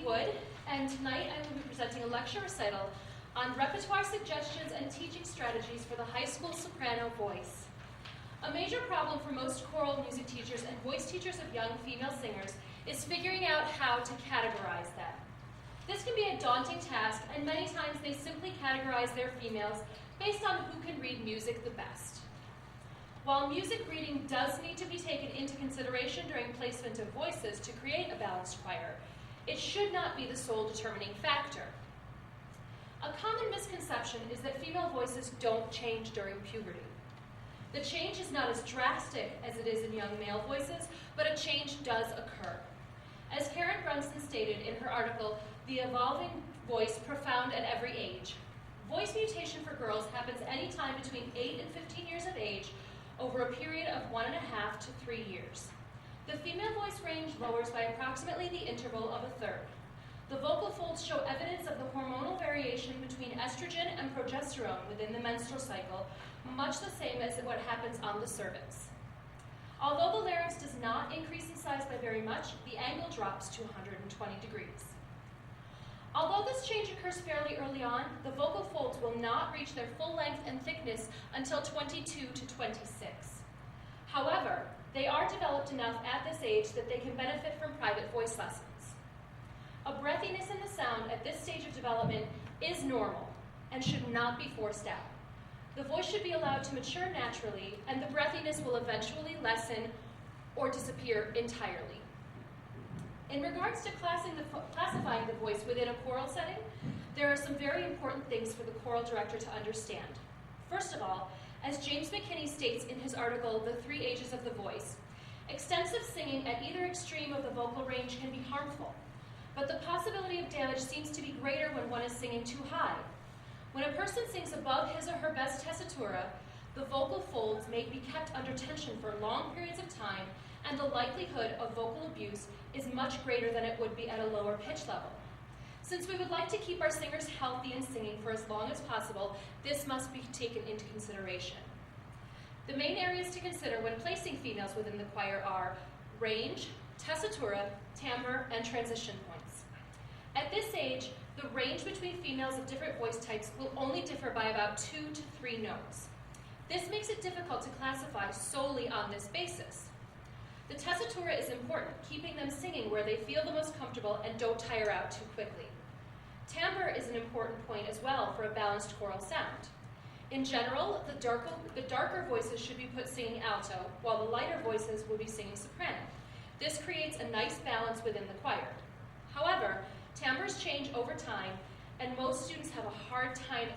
Katy Wood, and tonight I will be presenting a lecture recital on repertoire suggestions and teaching strategies for the high school soprano voice. A major problem for most choral music teachers and voice teachers of young female singers is figuring out how to categorize them. This can be a daunting task, and many times they simply categorize their females based on who can read music the best. While music reading does need to be taken into consideration during placement of voices to create a balanced choir, it should not be the sole determining factor. A common misconception is that female voices don't change during puberty. The change is not as drastic as it is in young male voices, but a change does occur. As Karen Brunson stated in her article, "The Evolving Voice Profound at Every Age," voice mutation for girls happens anytime between 8 and 15 years of age over a period of 1.5 to 3 years. The female voice range lowers by approximately the interval of a third. The vocal folds show evidence of the hormonal variation between estrogen and progesterone within the menstrual cycle, much the same as what happens on the cervix. Although the larynx does not increase in size by very much, the angle drops to 120 degrees. Although this change occurs fairly early on, the vocal folds will not reach their full length and thickness until 22 to 26. However, they are developed enough at this age that they can benefit from private voice lessons. A breathiness in the sound at this stage of development is normal and should not be forced out. The voice should be allowed to mature naturally, and the breathiness will eventually lessen or disappear entirely. In regards to classifying the voice within a choral setting, there are some very important things for the choral director to understand. First of all, as James McKinney states in his article, "The Three Ages of the Voice," extensive singing at either extreme of the vocal range can be harmful, but the possibility of damage seems to be greater when one is singing too high. When a person sings above his or her best tessitura, the vocal folds may be kept under tension for long periods of time, and the likelihood of vocal abuse is much greater than it would be at a lower pitch level. Since we would like to keep our singers healthy and singing for as long as possible, this must be taken into consideration. The main areas to consider when placing females within the choir are range, tessitura, timbre, and transition points. At this age, the range between females of different voice types will only differ by about 2 to 3 notes. This makes it difficult to classify solely on this basis. The tessitura is important, keeping them singing where they feel the most comfortable and don't tire out too quickly. Timbre is an important point as well for a balanced choral sound. In general, the darker voices should be put singing alto, while the lighter voices will be singing soprano. This creates a nice balance within the choir. However, timbres change over time, and most students have a hard time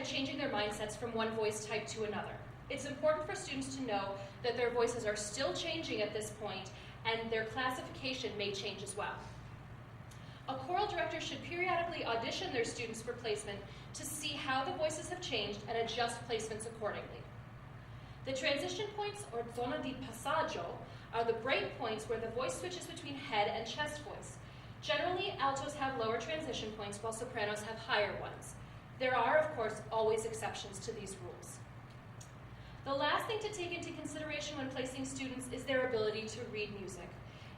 changing their mindsets from one voice type to another. It's important for students to know that their voices are still changing at this point, and their classification may change as well. A choral director should periodically audition their students for placement to see how the voices have changed and adjust placements accordingly. The transition points, or zona di passaggio, are the break points where the voice switches between head and chest voice. Generally, altos have lower transition points while sopranos have higher ones. There are, of course, always exceptions to these rules. The last thing to take into consideration when placing students is their ability to read music.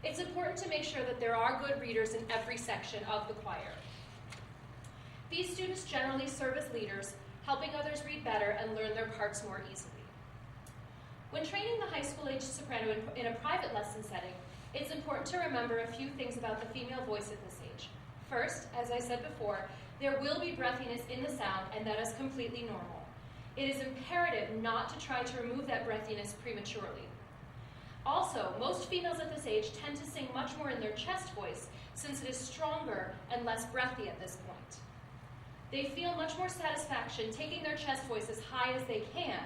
It's important to make sure that there are good readers in every section of the choir. These students generally serve as leaders, helping others read better and learn their parts more easily. When training the high school-age soprano in a private lesson setting, it's important to remember a few things about the female voice at this age. First, as I said before, there will be breathiness in the sound, and that is completely normal. It is imperative not to try to remove that breathiness prematurely. Also, most females at this age tend to sing much more in their chest voice since it is stronger and less breathy at this point. They feel much more satisfaction taking their chest voice as high as they can.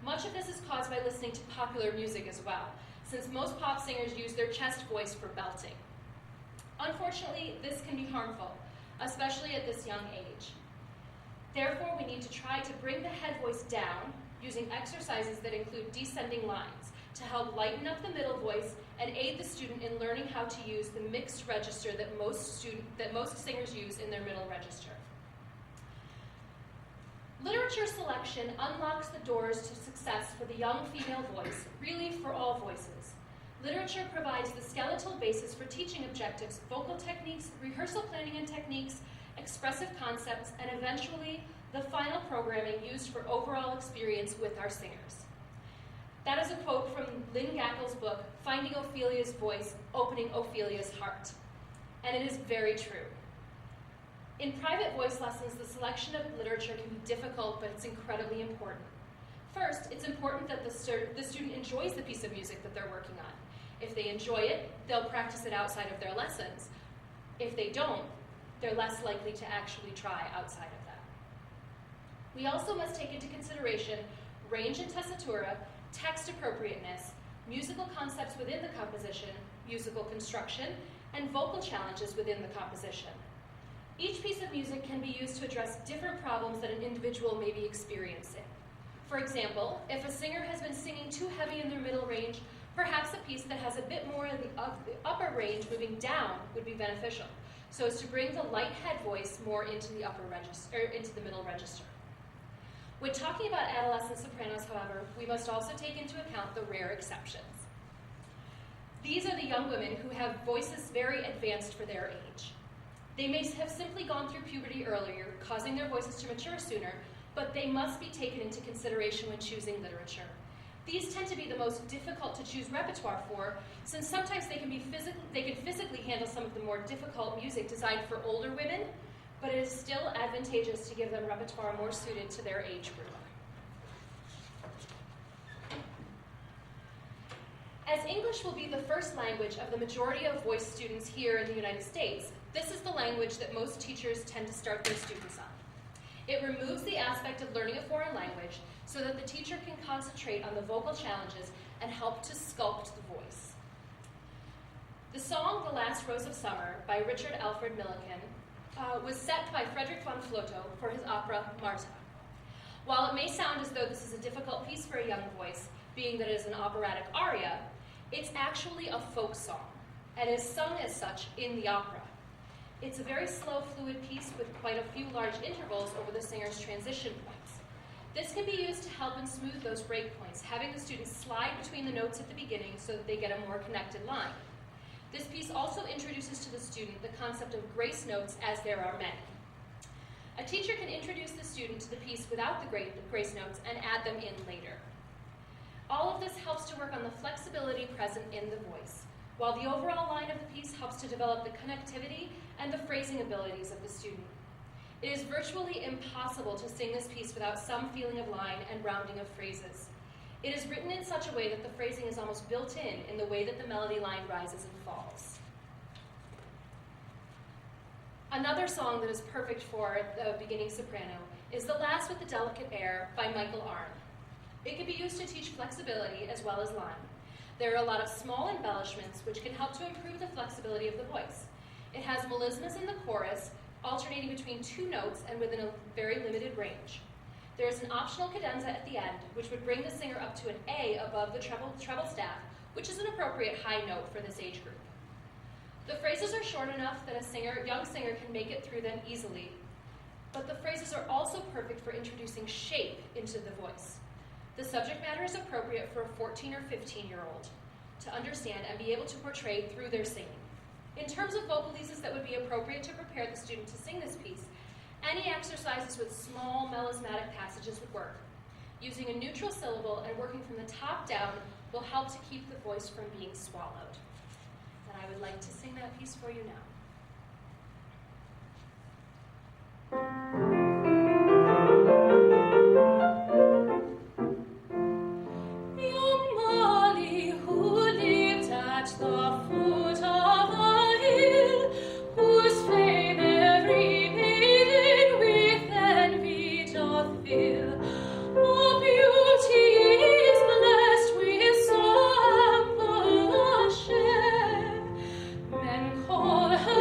Much of this is caused by listening to popular music as well, since most pop singers use their chest voice for belting. Unfortunately, this can be harmful, especially at this young age. Therefore, we need to try to bring the head voice down using exercises that include descending lines to help lighten up the middle voice and aid the student in learning how to use the mixed register that most singers use in their middle register. Literature selection unlocks the doors to success for the young female voice, really for all voices. Literature provides the skeletal basis for teaching objectives, vocal techniques, rehearsal planning and techniques, expressive concepts, and eventually the final programming used for overall experience with our singers. That is a quote from Lynn Gackel's book, Finding Ophelia's Voice, Opening Ophelia's Heart. And it is very true. In private voice lessons, the selection of literature can be difficult, but it's incredibly important. First, it's important that the student enjoys the piece of music that they're working on. If they enjoy it, they'll practice it outside of their lessons. If they don't, they're less likely to actually try outside of that. We also must take into consideration range and tessitura, text appropriateness, musical concepts within the composition, musical construction, and vocal challenges within the composition. Each piece of music can be used to address different problems that an individual may be experiencing. For example, if a singer has been singing too heavy in their middle range, perhaps a piece that has a bit more of the upper range moving down would be beneficial, so as to bring the light head voice more into the upper register, or into the middle register. When talking about adolescent sopranos, however, we must also take into account the rare exceptions. These are the young women who have voices very advanced for their age. They may have simply gone through puberty earlier, causing their voices to mature sooner, but they must be taken into consideration when choosing literature. These tend to be the most difficult to choose repertoire for, since sometimes they can physically handle some of the more difficult music designed for older women, but it is still advantageous to give them repertoire more suited to their age group. As English will be the first language of the majority of voice students here in the United States, this is the language that most teachers tend to start their students on. It removes the aspect of learning a foreign language so that the teacher can concentrate on the vocal challenges and help to sculpt the voice. The song The Last Rose of Summer by Richard Alfred Millikan was set by Frederick von Flotow for his opera Martha. While it may sound as though this is a difficult piece for a young voice, being that it is an operatic aria, it's actually a folk song and is sung as such in the opera. It's a very slow, fluid piece with quite a few large intervals over the singer's transition points. This can be used to help and smooth those break points, having the students slide between the notes at the beginning so that they get a more connected line. This piece also introduces to the student the concept of grace notes, as there are many. A teacher can introduce the student to the piece without the grace notes and add them in later. All of this helps to work on the flexibility present in the voice, while the overall line of the piece helps to develop the connectivity and the phrasing abilities of the student. It is virtually impossible to sing this piece without some feeling of line and rounding of phrases. It is written in such a way that the phrasing is almost built in the way that the melody line rises and falls. Another song that is perfect for the beginning soprano is The Lass with the Delicate Air by Michael Arne. It can be used to teach flexibility as well as line. There are a lot of small embellishments which can help to improve the flexibility of the voice. It has melismas in the chorus, alternating between two notes and within a very limited range. There is an optional cadenza at the end, which would bring the singer up to an A above the treble staff, which is an appropriate high note for this age group. The phrases are short enough that a young singer can make it through them easily, but the phrases are also perfect for introducing shape into the voice. The subject matter is appropriate for a 14 or 15-year-old to understand and be able to portray through their singing. In terms of vocalises that would be appropriate to prepare the student to sing this piece, any exercises with small melismatic passages would work. Using a neutral syllable and working from the top down will help to keep the voice from being swallowed. And I would like to sing that piece for you now. Call her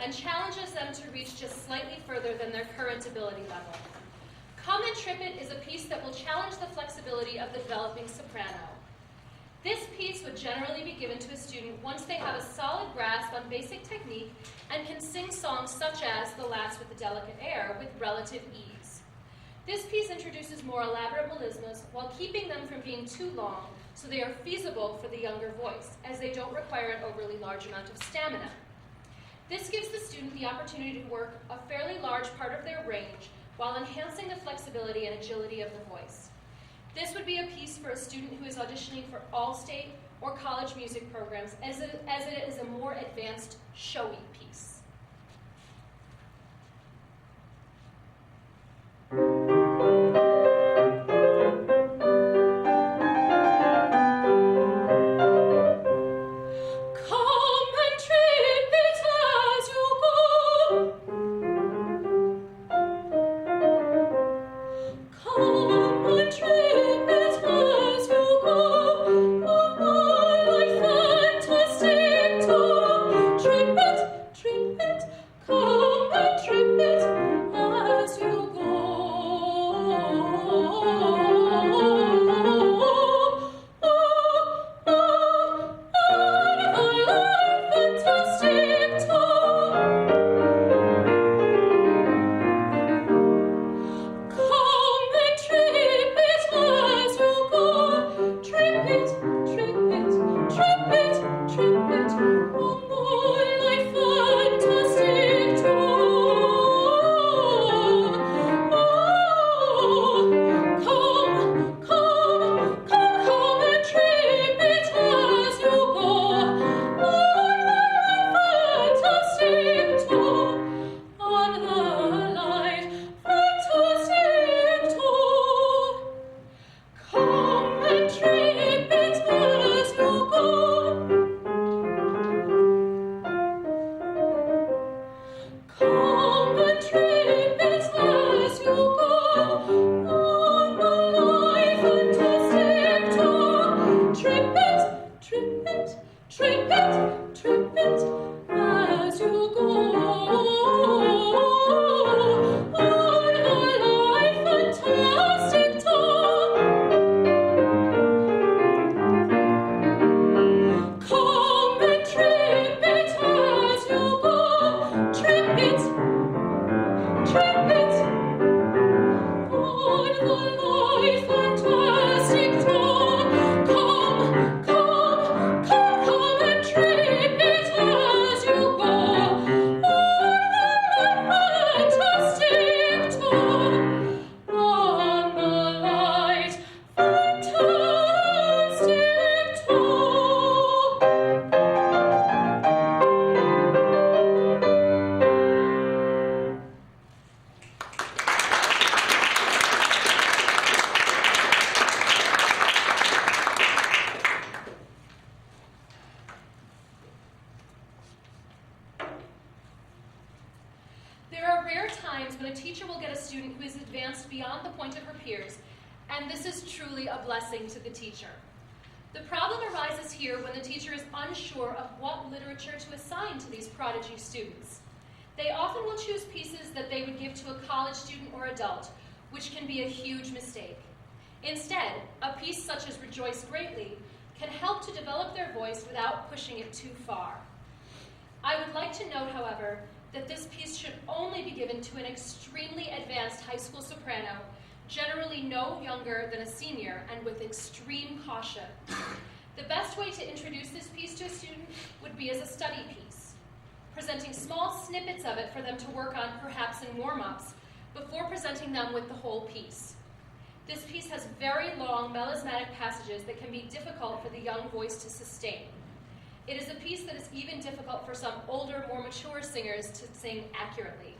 and challenges them to reach just slightly further than their current ability level. Come and Trip It is a piece that will challenge the flexibility of the developing soprano. This piece would generally be given to a student once they have a solid grasp on basic technique and can sing songs such as The Lass with the Delicate Air with relative ease. This piece introduces more elaborate melismas while keeping them from being too long, so they are feasible for the younger voice, as they don't require an overly large amount of stamina. This gives the student the opportunity to work a fairly large part of their range while enhancing the flexibility and agility of the voice. This would be a piece for a student who is auditioning for all state or college music programs, as it is a more advanced, showy piece. To the teacher. The problem arises here when the teacher is unsure of what literature to assign to these prodigy students. They often will choose pieces that they would give to a college student or adult, which can be a huge mistake. Instead, a piece such as Rejoice Greatly can help to develop their voice without pushing it too far. I would like to note, however, that this piece should only be given to an extremely advanced high school soprano, generally no younger than a senior, and with extreme caution. The best way to introduce this piece to a student would be as a study piece, presenting small snippets of it for them to work on, perhaps in warm-ups, before presenting them with the whole piece. This piece has very long melismatic passages that can be difficult for the young voice to sustain. It is a piece that is even difficult for some older, more mature singers to sing accurately.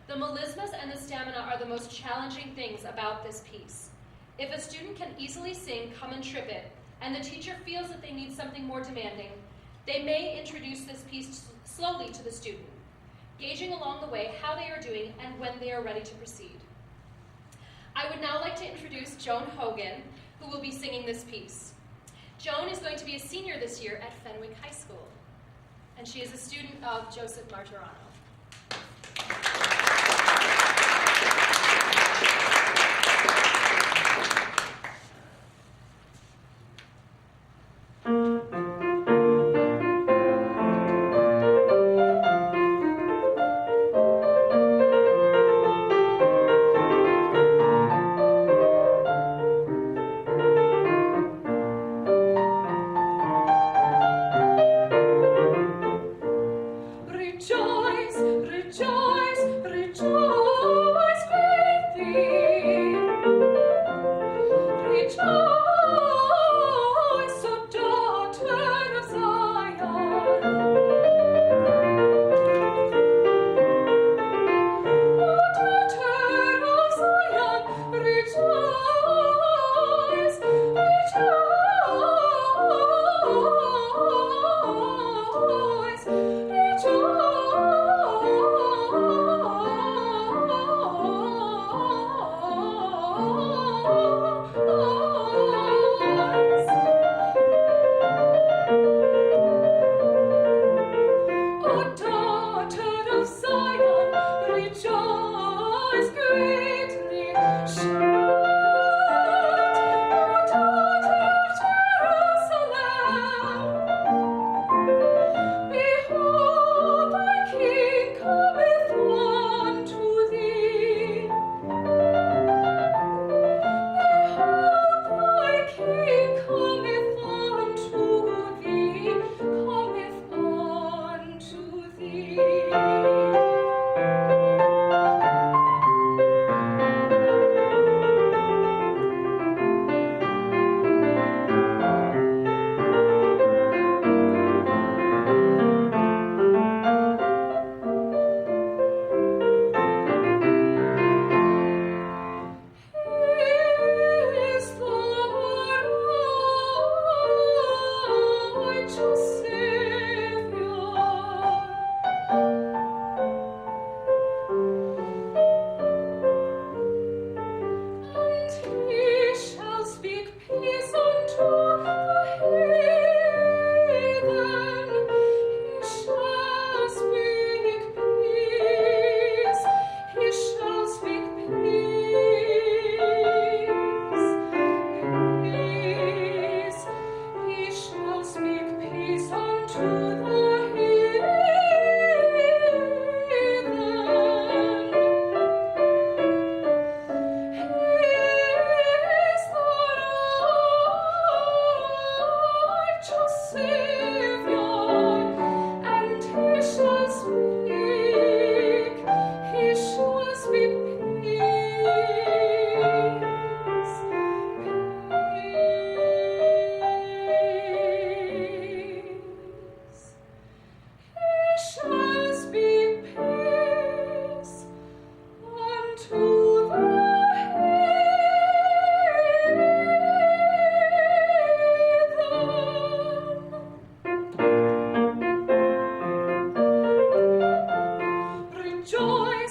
The melismas and the stamina are the most challenging things about this piece. If a student can easily sing Come and Trip It, and the teacher feels that they need something more demanding, they may introduce this piece slowly to the student, gauging along the way how they are doing and when they are ready to proceed. I would now like to introduce Joan Hogan, who will be singing this piece. Joan is going to be a senior this year at Fenwick High School, and she is a student of Joseph Martirano.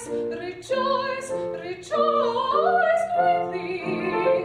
rejoice, rejoice greatly.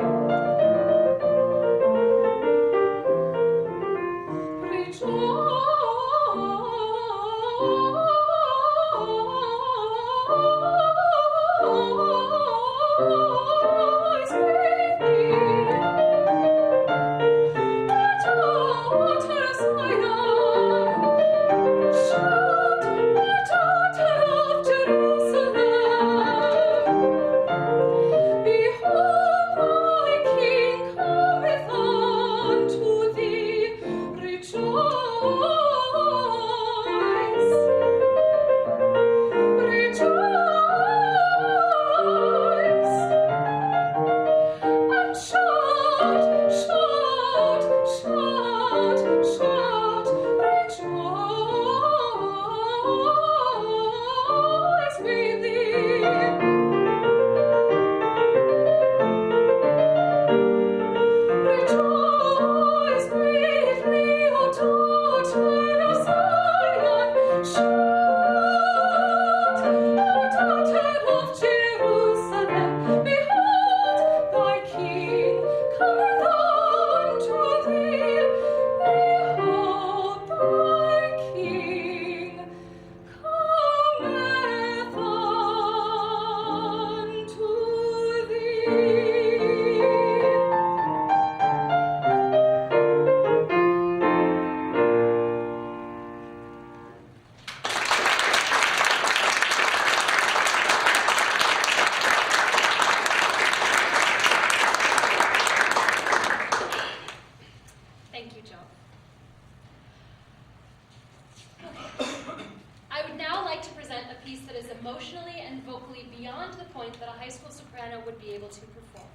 Emotionally and vocally beyond the point that a high school soprano would be able to perform.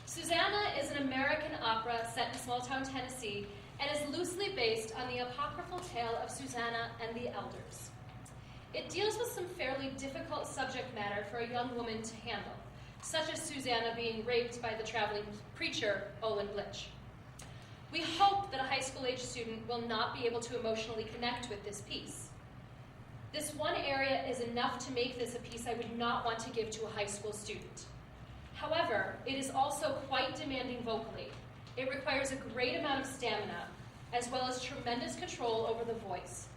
Susanna is an American opera set in small-town Tennessee and is loosely based on the apocryphal tale of Susanna and the Elders. It deals with some fairly difficult subject matter for a young woman to handle, such as Susanna being raped by the traveling preacher, Olin Blitch. We hope that a high school-age student will not be able to emotionally connect with this piece. This one area is enough to make this a piece I would not want to give to a high school student. However, it is also quite demanding vocally. It requires a great amount of stamina, as well as tremendous control over the voice.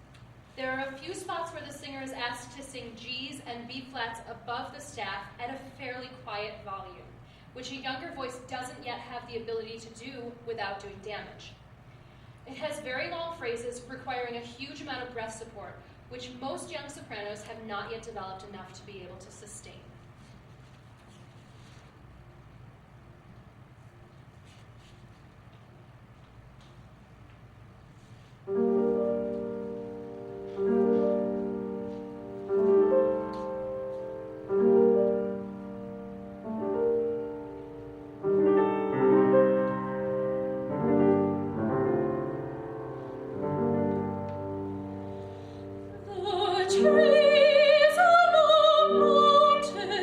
There are a few spots where the singer is asked to sing G's and B flats above the staff at a fairly quiet volume, which a younger voice doesn't yet have the ability to do without doing damage. It has very long phrases requiring a huge amount of breath support, which most young sopranos have not yet developed enough to be able to sustain. Trees on the mountain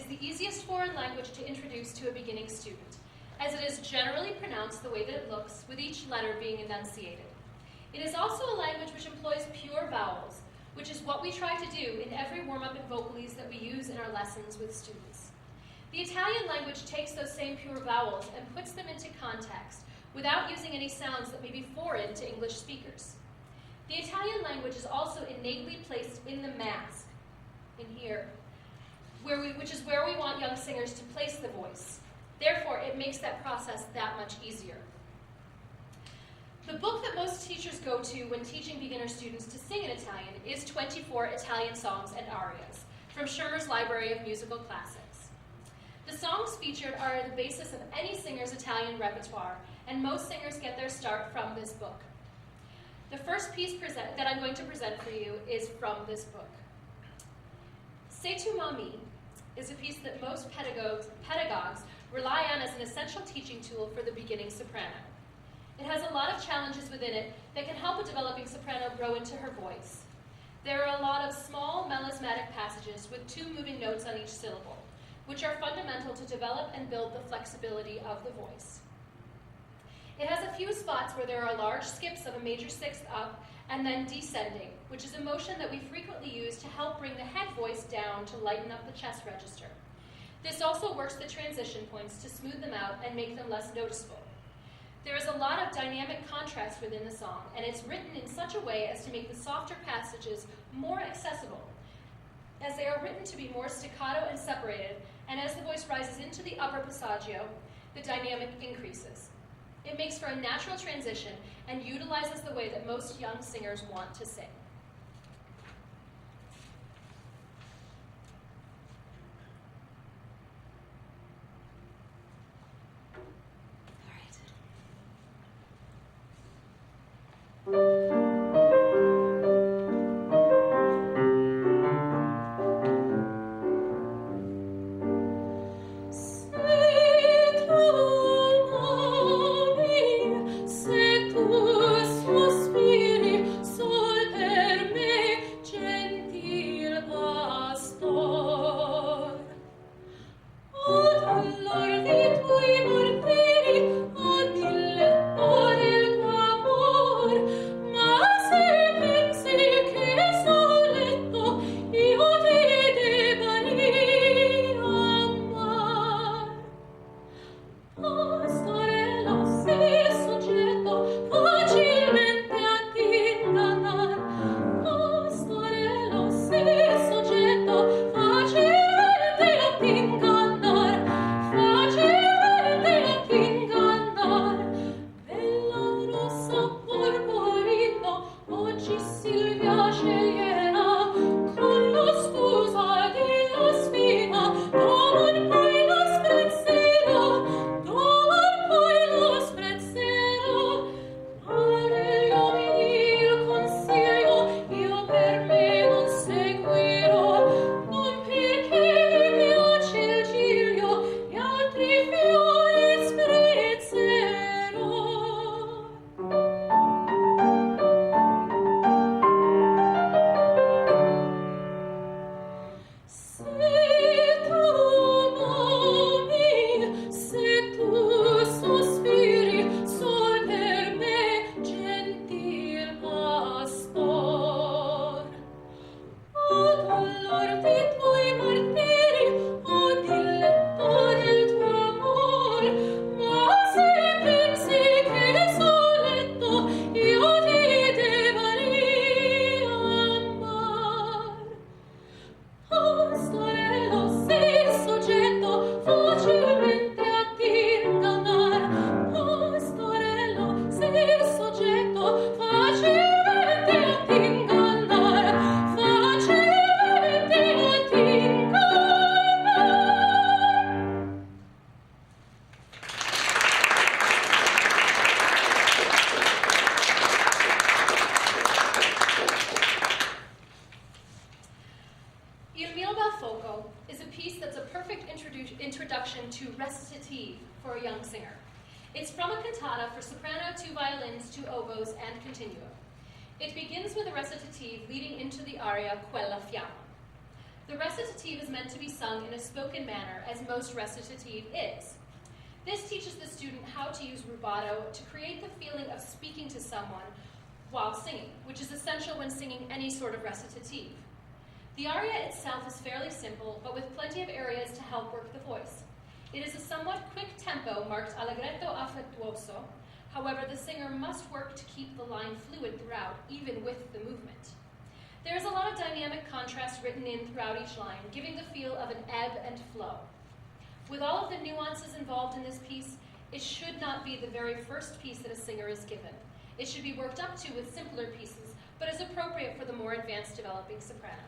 is the easiest foreign language to introduce to a beginning student, as it is generally pronounced the way that it looks, with each letter being enunciated. It is also a language which employs pure vowels, which is what we try to do in every warm-up and vocalese that we use in our lessons with students. The Italian language takes those same pure vowels and puts them into context without using any sounds that may be foreign to English speakers. The Italian language is also innately placed in the mask, in here, which is where we want young singers to place the voice. Therefore, it makes that process that much easier. The book that most teachers go to when teaching beginner students to sing in Italian is 24 Italian Songs and Arias from Schirmer's Library of Musical Classics. The songs featured are the basis of any singer's Italian repertoire, and most singers get their start from this book. The first piece that I'm going to present for you is from this book. Se tu m'ami is a piece that most pedagogues rely on as an essential teaching tool for the beginning soprano. It has a lot of challenges within it that can help a developing soprano grow into her voice. There are a lot of small melismatic passages with 2 moving notes on each syllable, which are fundamental to develop and build the flexibility of the voice. It has a few spots where there are large skips of a major sixth up and then descending, which is a motion that we frequently use to help bring the head voice down to lighten up the chest register. This also works the transition points to smooth them out and make them less noticeable. There is a lot of dynamic contrast within the song, and it's written in such a way as to make the softer passages more accessible, as they are written to be more staccato and separated, and as the voice rises into the upper passaggio, the dynamic increases. It makes for a natural transition and utilizes the way that most young singers want to sing. introduction to Recitative for a young singer. It's from a cantata for soprano, 2 violins, 2 oboes, and continuo. It begins with a recitative leading into the aria Quella Fiamma. The recitative is meant to be sung in a spoken manner, as most recitative is. This teaches the student how to use rubato to create the feeling of speaking to someone while singing, which is essential when singing any sort of recitative. The aria itself is fairly simple, but with plenty of areas to help work the voice. It is a somewhat quick tempo marked allegretto affettuoso. However, the singer must work to keep the line fluid throughout, even with the movement. There is a lot of dynamic contrast written in throughout each line, giving the feel of an ebb and flow. With all of the nuances involved in this piece, it should not be the very first piece that a singer is given. It should be worked up to with simpler pieces, but is appropriate for the more advanced developing soprano.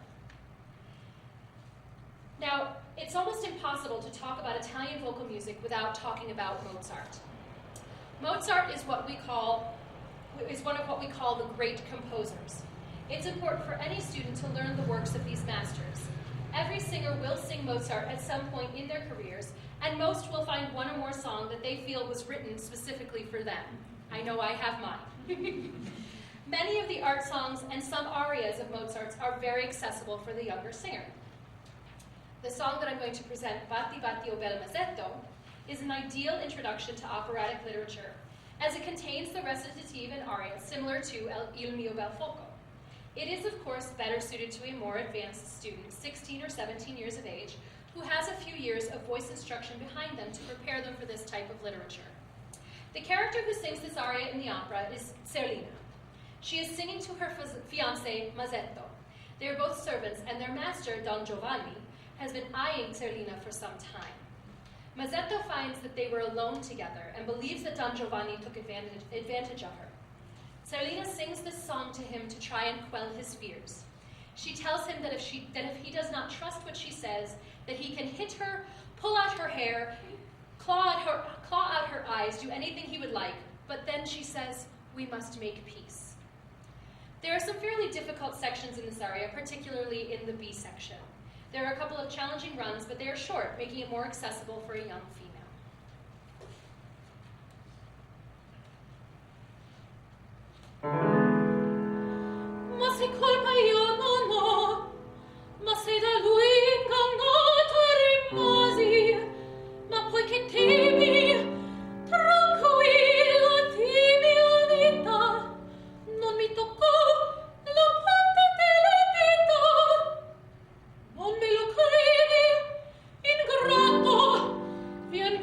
Now, it's almost impossible to talk about Italian vocal music without talking about Mozart. Mozart is one of what we call the great composers. It's important for any student to learn the works of these masters. Every singer will sing Mozart at some point in their careers, and most will find one or more song that they feel was written specifically for them. I know I have mine. Many of the art songs and some arias of Mozart's are very accessible for the younger singer. The song that I'm going to present, Batti Batti o bel mazzetto, is an ideal introduction to operatic literature, as it contains the recitative and aria similar to Il mio bel fuoco. It is, of course, better suited to a more advanced student, 16 or 17 years of age, who has a few years of voice instruction behind them to prepare them for this type of literature. The character who sings this aria in the opera is Zerlina. She is singing to her fiancé, Mazzetto. They are both servants, and their master, Don Giovanni, has been eyeing Zerlina for some time. Mazzetto finds that they were alone together and believes that Don Giovanni took advantage of her. Zerlina sings this song to him to try and quell his fears. She tells him that if he does not trust what she says, that he can hit her, pull out her hair, claw out her eyes, do anything he would like, but then she says, we must make peace. There are some fairly difficult sections in this aria, particularly in the B section. There are a couple of challenging runs, but they are short, making it more accessible for a young female. Ma se colpa io non ho, ma se da lui ingannata rimasi, ma poiché temi, tranquilla di mia vita, non mi toccò la parte della vita. Non me lo credi, ingrato, vien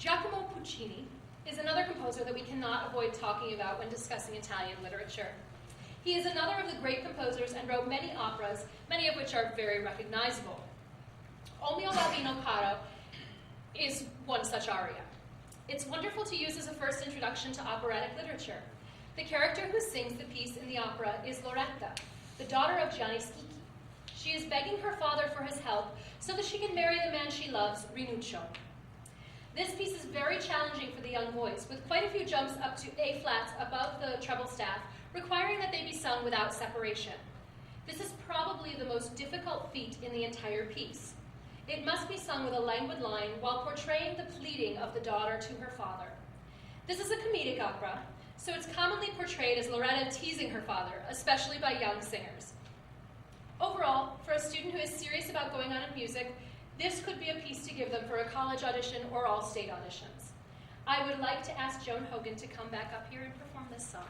Giacomo Puccini is another composer that we cannot avoid talking about when discussing Italian literature. He is another of the great composers and wrote many operas, many of which are very recognizable. O mio bambino caro is one such aria. It's wonderful to use as a first introduction to operatic literature. The character who sings the piece in the opera is Loretta, the daughter of Gianni Schicchi. She is begging her father for his help so that she can marry the man she loves, Rinuccio. This piece is very challenging for the young voice, with quite a few jumps up to A flats above the treble staff, requiring that they be sung without separation. This is probably the most difficult feat in the entire piece. It must be sung with a languid line while portraying the pleading of the daughter to her father. This is a comedic opera, so it's commonly portrayed as Loretta teasing her father, especially by young singers. Overall, for a student who is serious about going on in music, this could be a piece to give them for a college audition or all state auditions. I would like to ask Joan Hogan to come back up here and perform this song.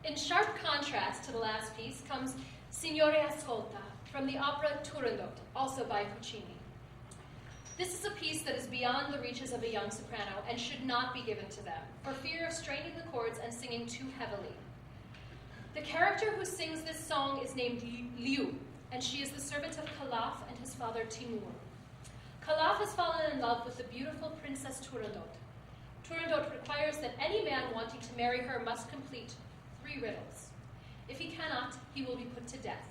In sharp contrast to the last piece comes Signore Ascolta from the opera Turandot, also by Puccini. This is a piece that is beyond the reaches of a young soprano and should not be given to them, for fear of straining the chords and singing too heavily. The character who sings this song is named Liu, and she is the servant of Calaf and his father Timur. Calaf has fallen in love with the beautiful Princess Turandot. Turandot requires that any man wanting to marry her must complete 3 riddles. If he cannot, he will be put to death.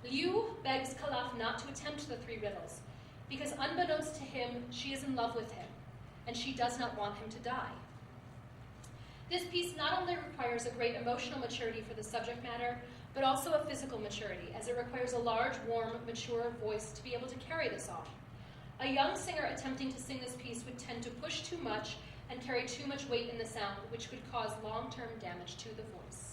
Liu begs Calaf not to attempt the 3 riddles, because unbeknownst to him, she is in love with him, and she does not want him to die. This piece not only requires a great emotional maturity for the subject matter, but also a physical maturity, as it requires a large, warm, mature voice to be able to carry the song. A young singer attempting to sing this piece would tend to push too much and carry too much weight in the sound, which could cause long-term damage to the voice.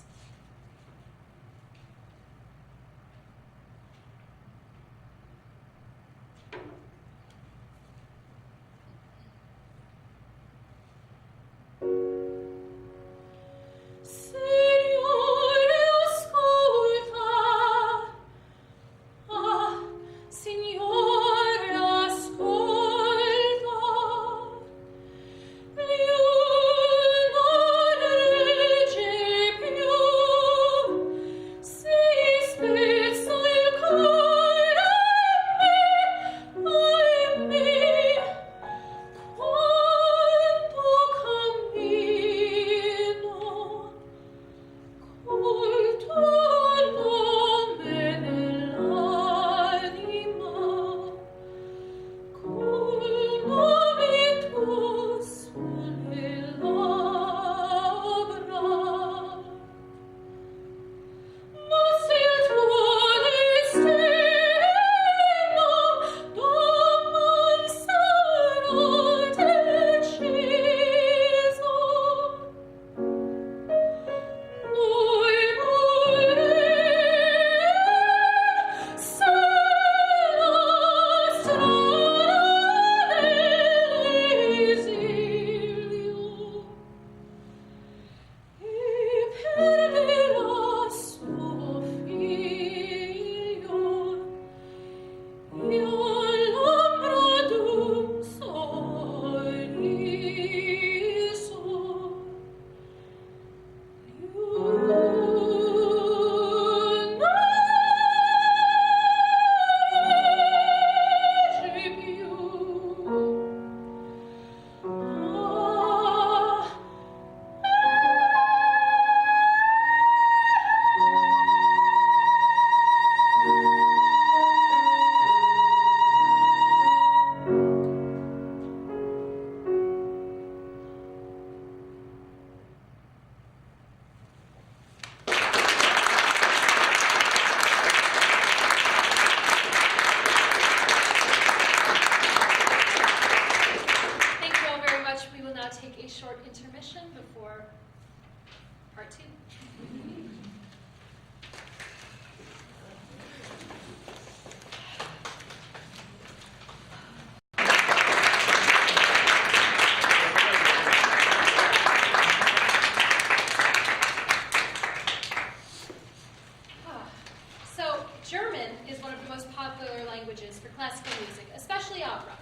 languages for classical music, especially opera.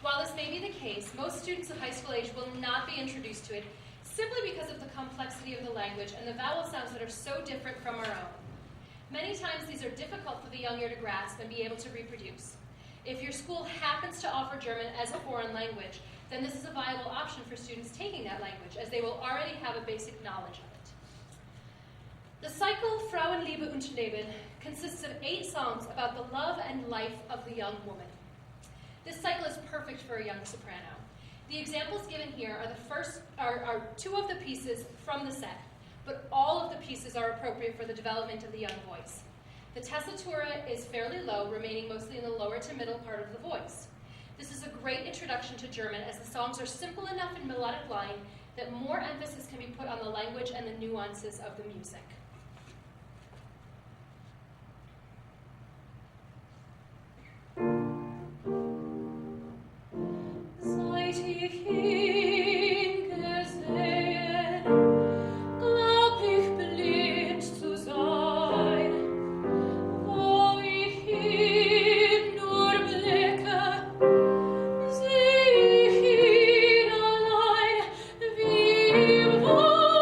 While this may be the case, most students of high school age will not be introduced to it simply because of the complexity of the language and the vowel sounds that are so different from our own. Many times these are difficult for the young ear to grasp and be able to reproduce. If your school happens to offer German as a foreign language, then this is a viable option for students taking that language, as they will already have a basic knowledge of it. The cycle Frauenliebe und Leben consists of 8 songs about the love and life of the young woman. This cycle is perfect for a young soprano. The examples given here are 2 of the pieces from the set, but all of the pieces are appropriate for the development of the young voice. The tessitura is fairly low, remaining mostly in the lower to middle part of the voice. This is a great introduction to German, as the songs are simple enough in melodic line that more emphasis can be put on the language and the nuances of the music. Seit ich ihn gesehen, glaub ich blind zu sein. Wo ich ihn nur blicke, seh ich ihn allein, wie im wogenden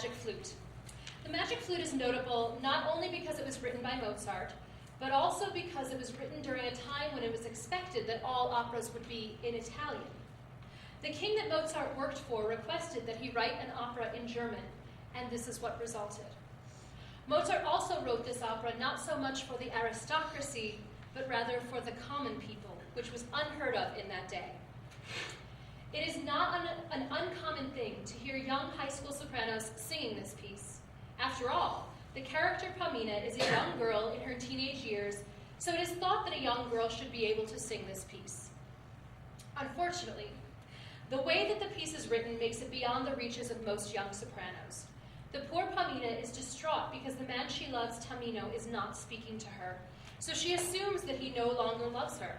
Magic Flute. The Magic Flute is notable not only because it was written by Mozart, but also because it was written during a time when it was expected that all operas would be in Italian. The king that Mozart worked for requested that he write an opera in German, and this is what resulted. Mozart also wrote this opera not so much for the aristocracy, but rather for the common people, which was unheard of in that day. It is not an uncommon thing to hear young high school sopranos singing this piece. After all, the character Pamina is a young girl in her teenage years, so it is thought that a young girl should be able to sing this piece. Unfortunately, the way that the piece is written makes it beyond the reaches of most young sopranos. The poor Pamina is distraught because the man she loves, Tamino, is not speaking to her, so she assumes that he no longer loves her.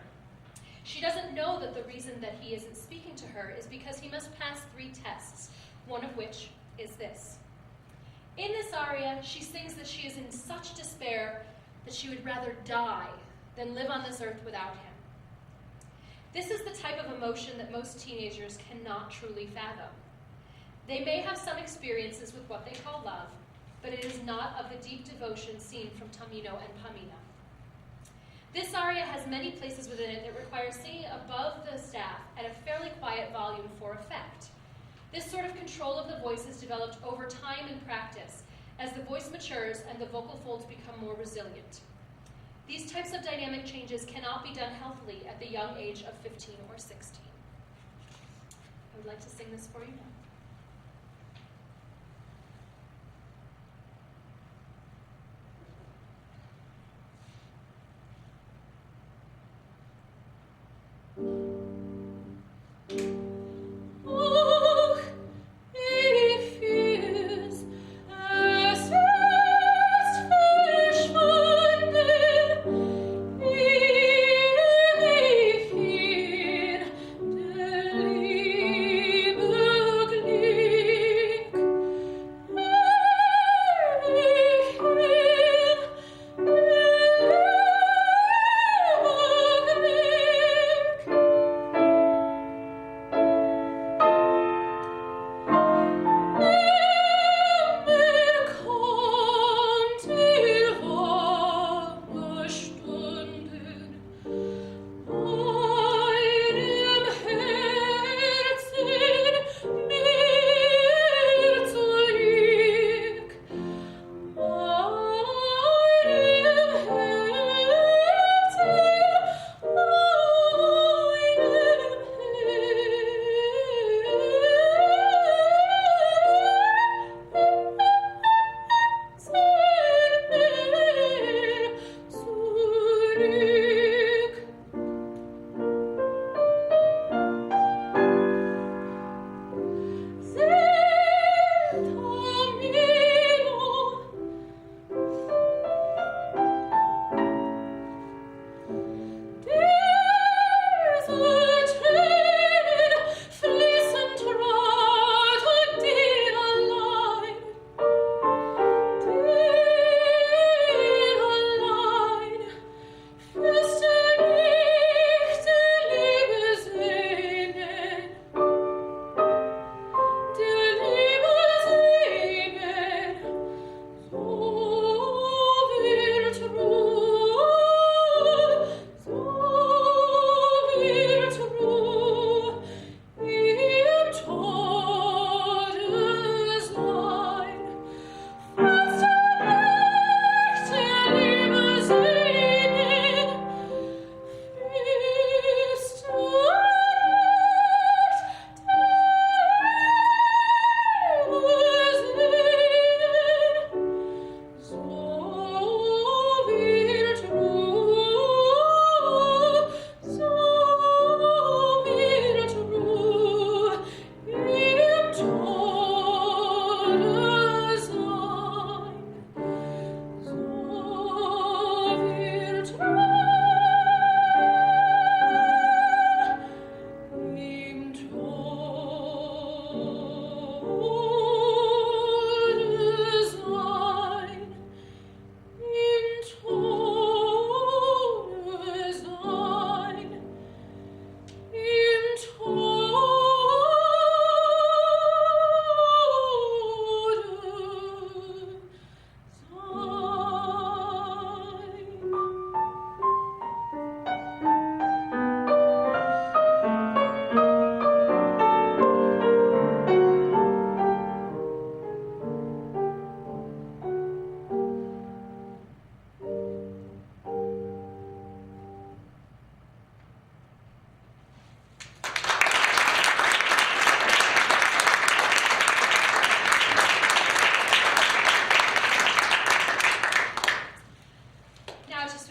She doesn't know that the reason that he isn't speaking to her is because he must pass 3 tests, one of which is this. In this aria, she sings that she is in such despair that she would rather die than live on this earth without him. This is the type of emotion that most teenagers cannot truly fathom. They may have some experiences with what they call love, but it is not of the deep devotion seen from Tamino and Pamina. This aria has many places within it that require singing above the staff at a fairly quiet volume for effect. This sort of control of the voice is developed over time and practice as the voice matures and the vocal folds become more resilient. These types of dynamic changes cannot be done healthily at the young age of 15 or 16. I would like to sing this for you now. Liebe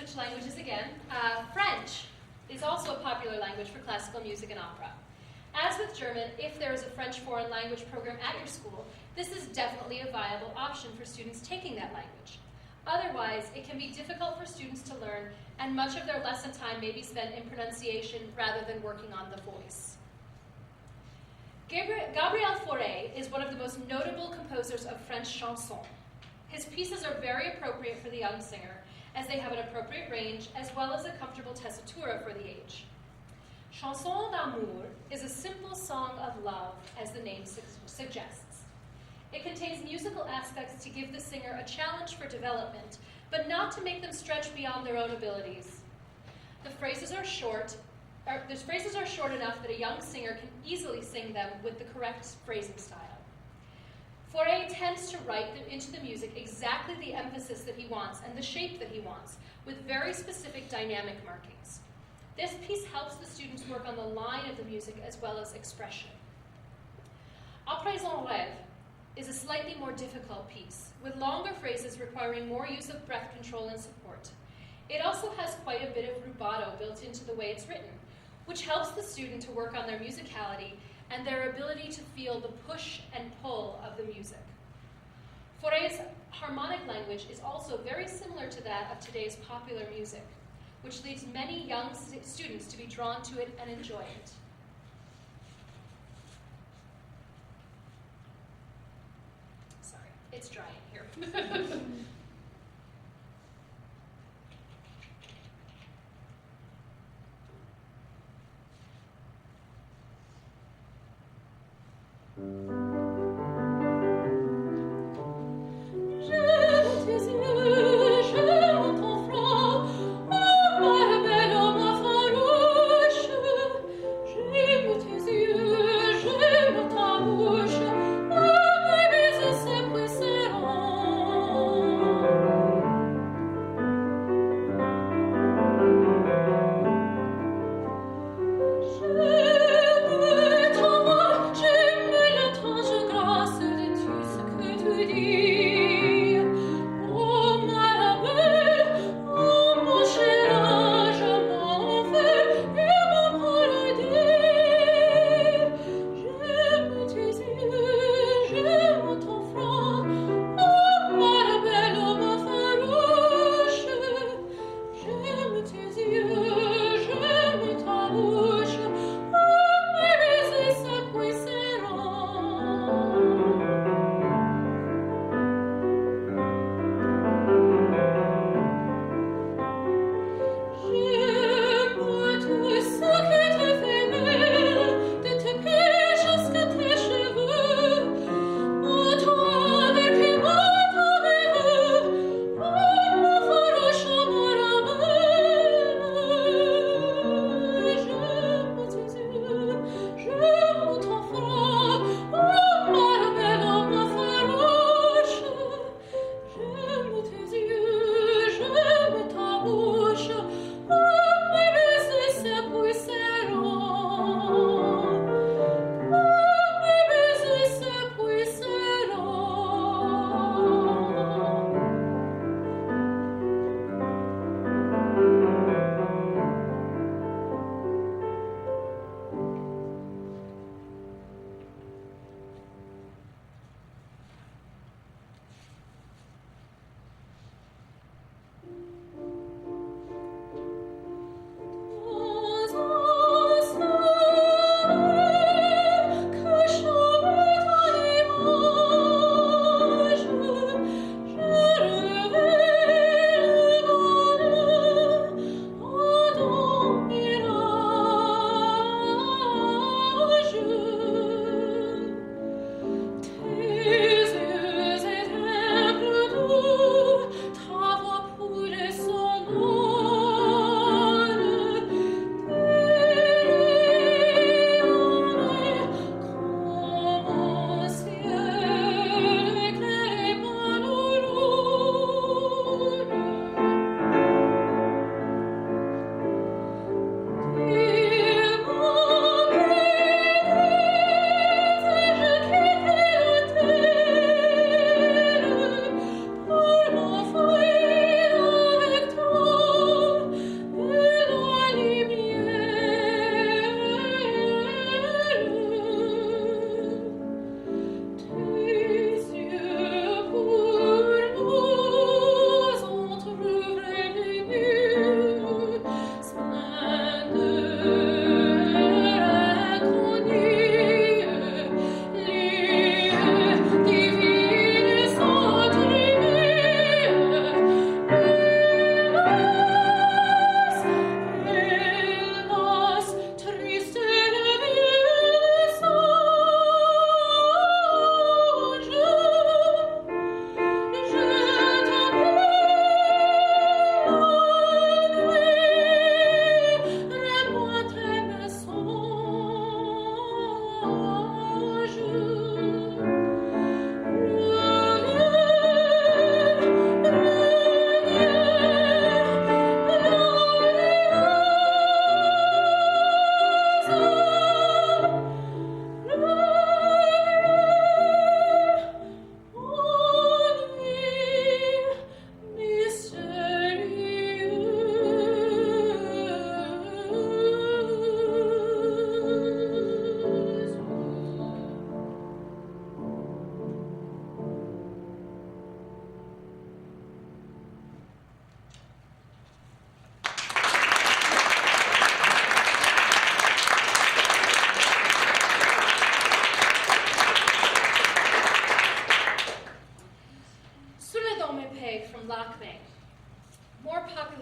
switch languages again. French is also a popular language for classical music and opera. As with German, if there is a French foreign language program at your school, this is definitely a viable option for students taking that language. Otherwise, it can be difficult for students to learn, and much of their lesson time may be spent in pronunciation rather than working on the voice. Gabriel Fauré is one of the most notable composers of French chansons. His pieces are very appropriate for the young singer, as they have an appropriate range as well as a comfortable tessitura for the age. Chanson d'amour is a simple song of love, as the name suggests. It contains musical aspects to give the singer a challenge for development, but not to make them stretch beyond their own abilities. The phrases are short enough that a young singer can easily sing them with the correct phrasing style. Fauré tends to write into the music exactly the emphasis that he wants and the shape that he wants, with very specific dynamic markings. This piece helps the students work on the line of the music as well as expression. À présent rêve is a slightly more difficult piece, with longer phrases requiring more use of breath control and support. It also has quite a bit of rubato built into the way it's written, which helps the student to work on their musicality and their ability to feel the push and pull of the music. Fauré's harmonic language is also very similar to that of today's popular music, which leads many young students to be drawn to it and enjoy it. Sorry, it's dry in here. J'aime ta voix, j'aime la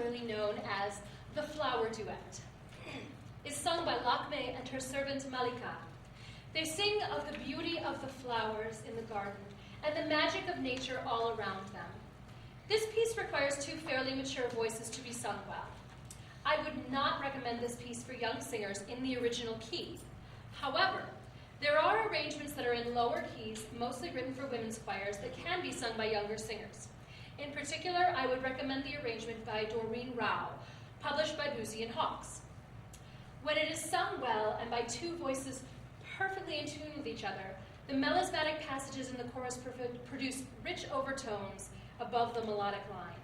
popularly known as the Flower Duet, is sung by Lakme and her servant Malika. They sing of the beauty of the flowers in the garden and the magic of nature all around them. This piece requires two fairly mature voices to be sung well. I would not recommend this piece for young singers in the original key. However, there are arrangements that are in lower keys, mostly written for women's choirs, that can be sung by younger singers. In particular, I would recommend the arrangement by Doreen Rao, published by Boosey and Hawkes. When it is sung well and by two voices perfectly in tune with each other, the melismatic passages in the chorus produce rich overtones above the melodic line.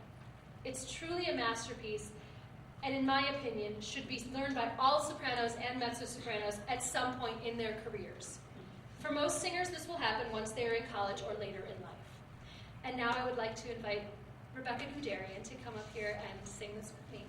It's truly a masterpiece, and in my opinion, should be learned by all sopranos and mezzo-sopranos at some point in their careers. For most singers, this will happen once they are in college or later in life. And now I would like to invite Rebecca Guderian to come up here and sing this with me.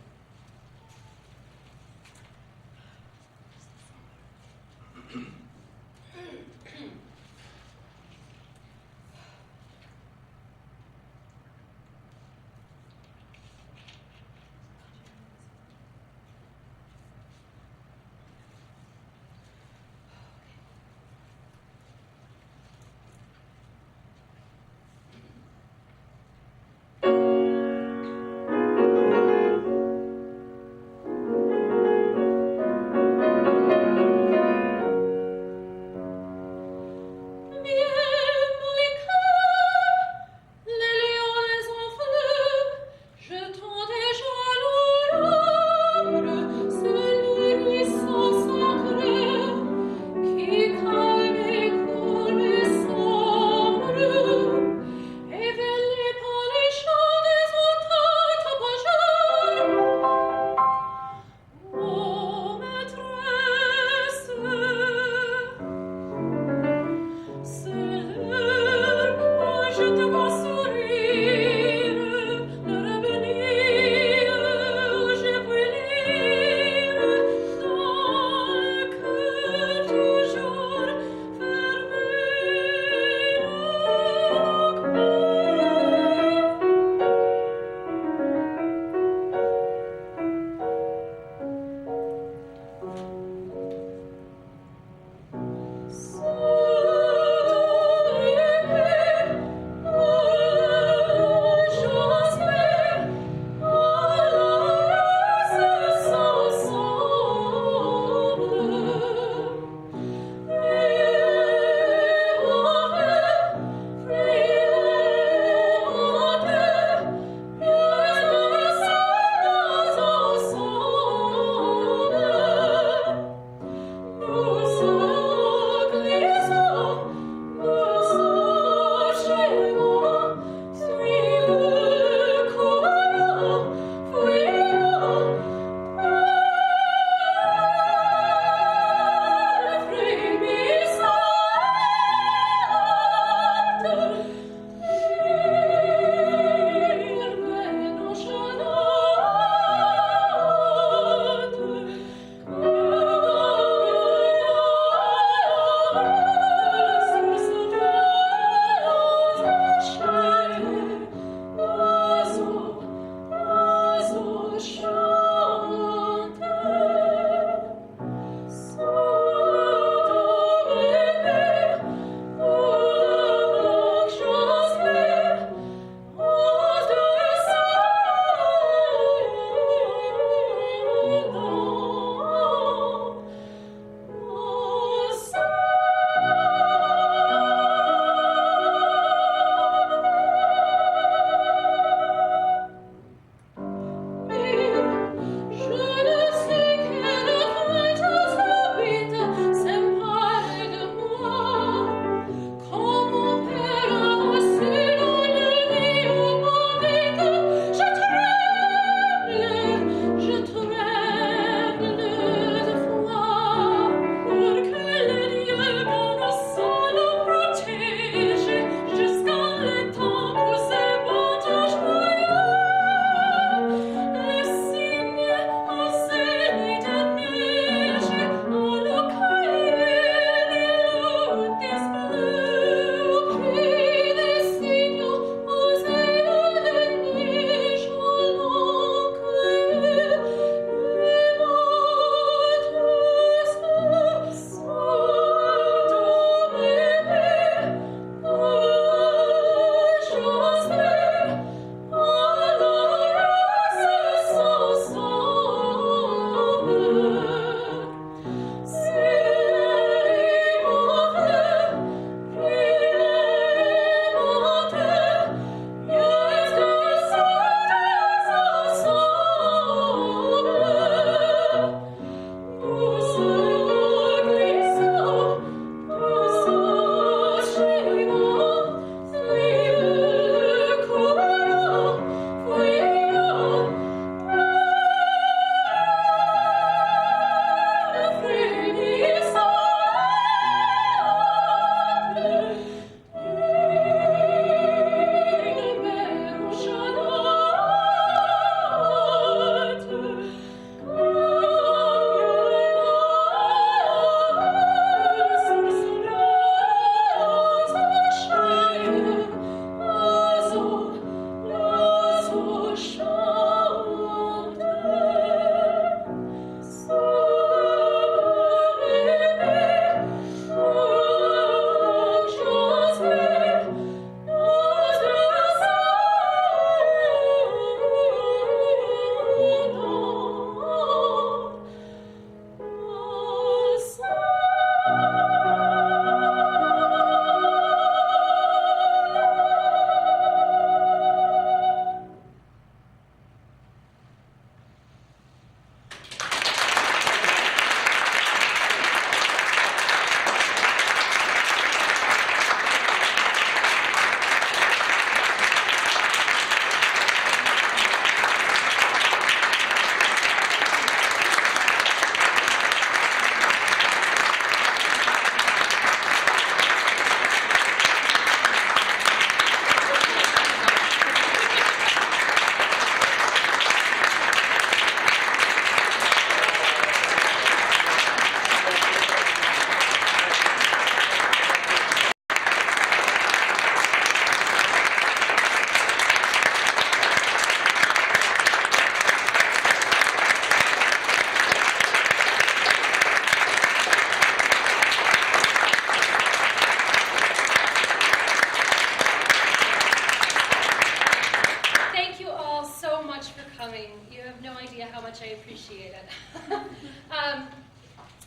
coming. You have no idea how much I appreciate it.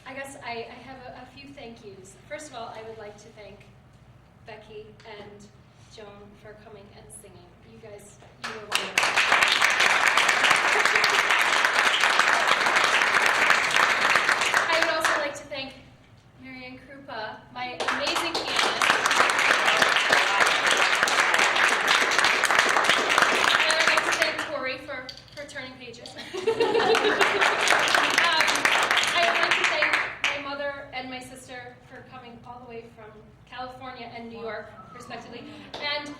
I guess I have a few thank yous. First of all, I would like to thank Becky and Joan for coming and singing. You guys, you were wonderful. I would also like to thank Marianne Krupa, my amazing pianist. And I would like to thank Corey for turning pages. I would like to thank my mother and my sister for coming all the way from California and New York, respectively. And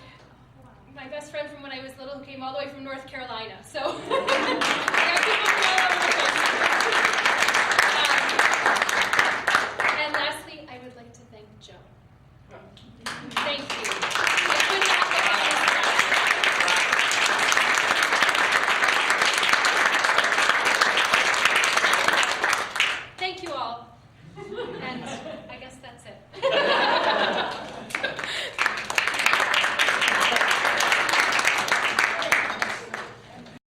my best friend from when I was little who came all the way from North Carolina. So, I got people from all over the place. And lastly, I would like to thank Joe. Thank you. I couldn't have the Thank you all. And I guess that's it.